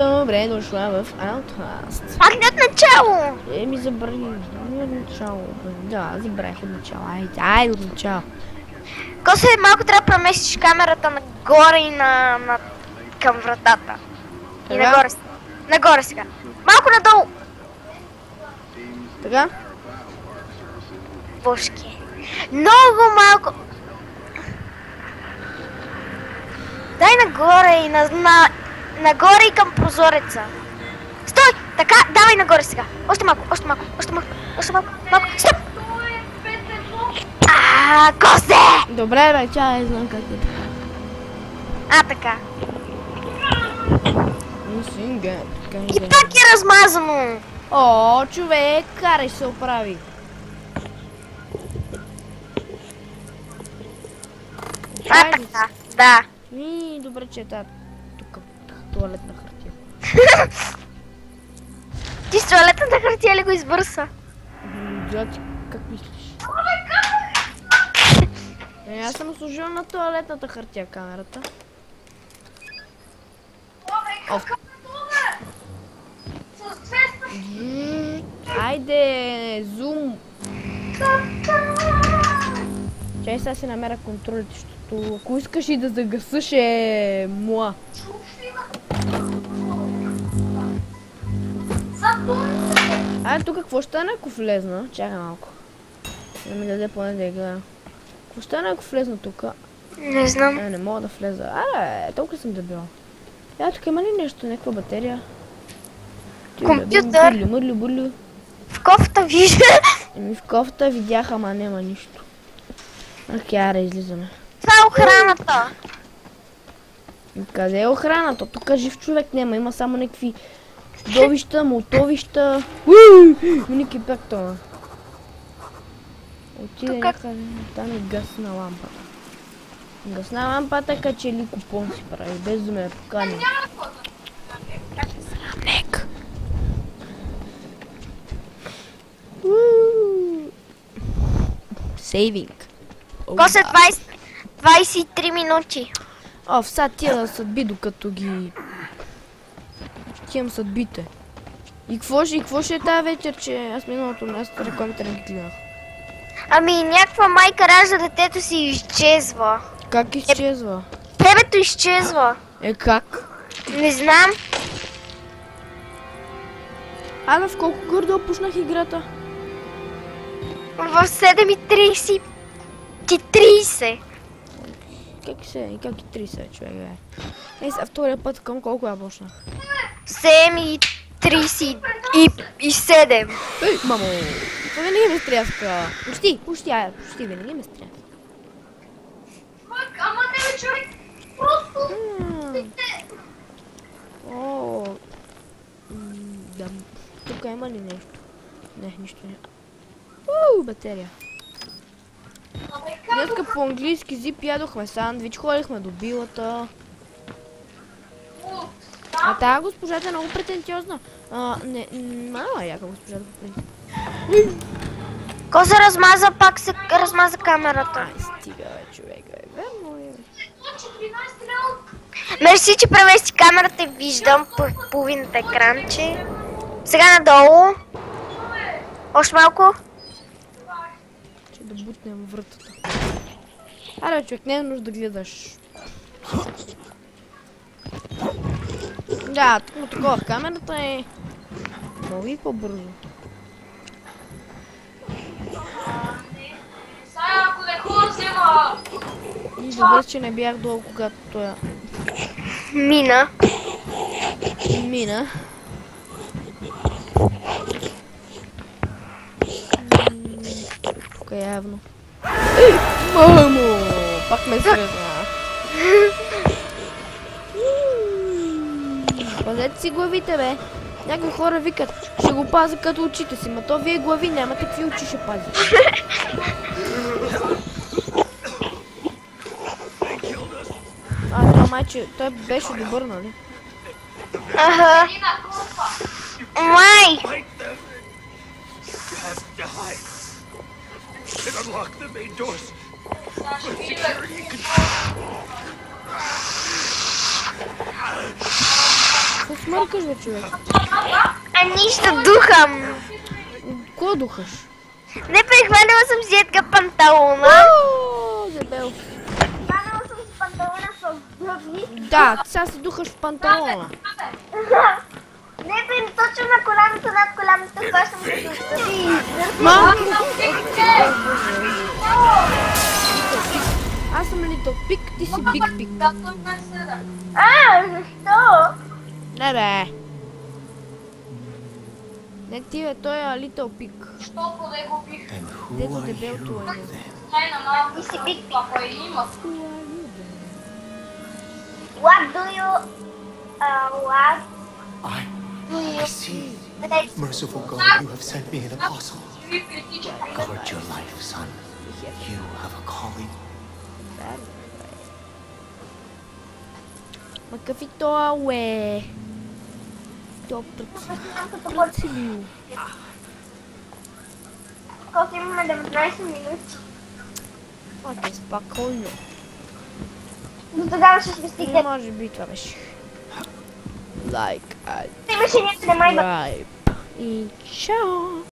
Добре дошла в Outlast. Пак не от начало! Ми забрави. Не от начало. Да, забравих от начало. Айде от начало. Косе, малко трябва да преместиш камерата нагоре и към вратата. И Така? нагоре. Нагоре сега. Малко надолу. Така? Бушки. Много малко. Дай нагоре и нагоре и към прозореца. Стой! Така, давай нагоре сега. Още малко, още малко, още малко, още малко, малко. Стоп! Косе! Добре, бе, чай, знам как е така. Така. И И пак е размазано. О, човек, карай се оправи. Така, да. Добре, че е тук туалетна хартия. Ти с туалетната хартия ли го избърса? Джоти, как мислиш? Аз съм служил на туалетната хартия камерата. Айде, зум! Чай сега си намеря контролите, защото ако искаш и да загасиш е муа. Тук какво ще стане, ако влезна? Чакай малко. Да ми даде поне да гледам. Какво ще стане, ако влезна тук? Не знам. Не мога да влеза. Толкова съм дебил. Тук има ли нещо, някаква батерия? Компютър. Мърлю. В кофта вижда. В кофта видях, ама няма нищо. Яра, излизаме. Това е охраната. Къде е охраната? Тук жив човек няма, има само някакви чудовища, молтовища. Ники пак това. Отиде някъде, там е гасна лампата. Гасна лампата, качели купон си прави, без да ме покани. Срамнек. Сейвинг. Косе 23 минути. Сега тия съдби, докато ги... Ще имам съдбите. И какво ще е тази вечер, че аз миналото място рекламите не ги гледах? Някаква майка ражда детето си и изчезва. Как изчезва? Бебето изчезва. Как? Не знам. В колко гордо пуснах играта? В 7:30. Ти 30. Как и 30 човек, бе? Сега втория път към колко я почнах? 7:37. Мамо! Това винаги ме стряска. Почти винаги ме стряска. Ама не, човек. Просто. Тук има ли нещо? Не, нищо не. Батерия. Днеска по английски зип ядохме сандвич, ходихме до билата. Тая госпожата е много претенциозна. Мала яка госпожата по принцип. Ко се размаза, пак се размаза камерата. Стига, бе, човек, верно е. Мерси, че премести камерата и виждам половината екранче. Сега надолу. Още малко. Че да бутнем вратата. Човек, не е нужда да гледаш. Да, тук такова камерата е много и по-бързо. Ако не хубаво взема! Добре, че не бях долу, когато той Мина. Тук е явно. Мамо! Пак ме срезна. Пазете си главите, бе. Някои хора викат, ще го пазя като очите си, ма то вие глави нямате, какви очи ще пазите. Това майче, той беше добър, нали? Май! Какво смъркаш, бе, човек? Нищо, духам. Кого духаш? Не, прехвалила съм си етка панталона. О, дебел. Хванала съм си панталона с гъбни. Да, сега се духаш в панталона. Не, точно на коляното, над коляното, хващам да се отстъпи. Ма? Аз съм Little Pig, ти си Big Pig. Защо? Не, бе. Не ти, бе, той е Little Pig. Защото не го бих. Дето дебелто е. Ай, на малко Ти си биг. папа има. What do you... what I see. Merciful God, you have sent me an apostle. Ви притича. Guard your life, son. You have a calling. Ма какъв и това, уе? То прецелил. Колко имаме 19 минути? Окей, спокойно. До тогава ще се стигне. Може би това беше. Like, Имаше някъде май subscribe. И чао!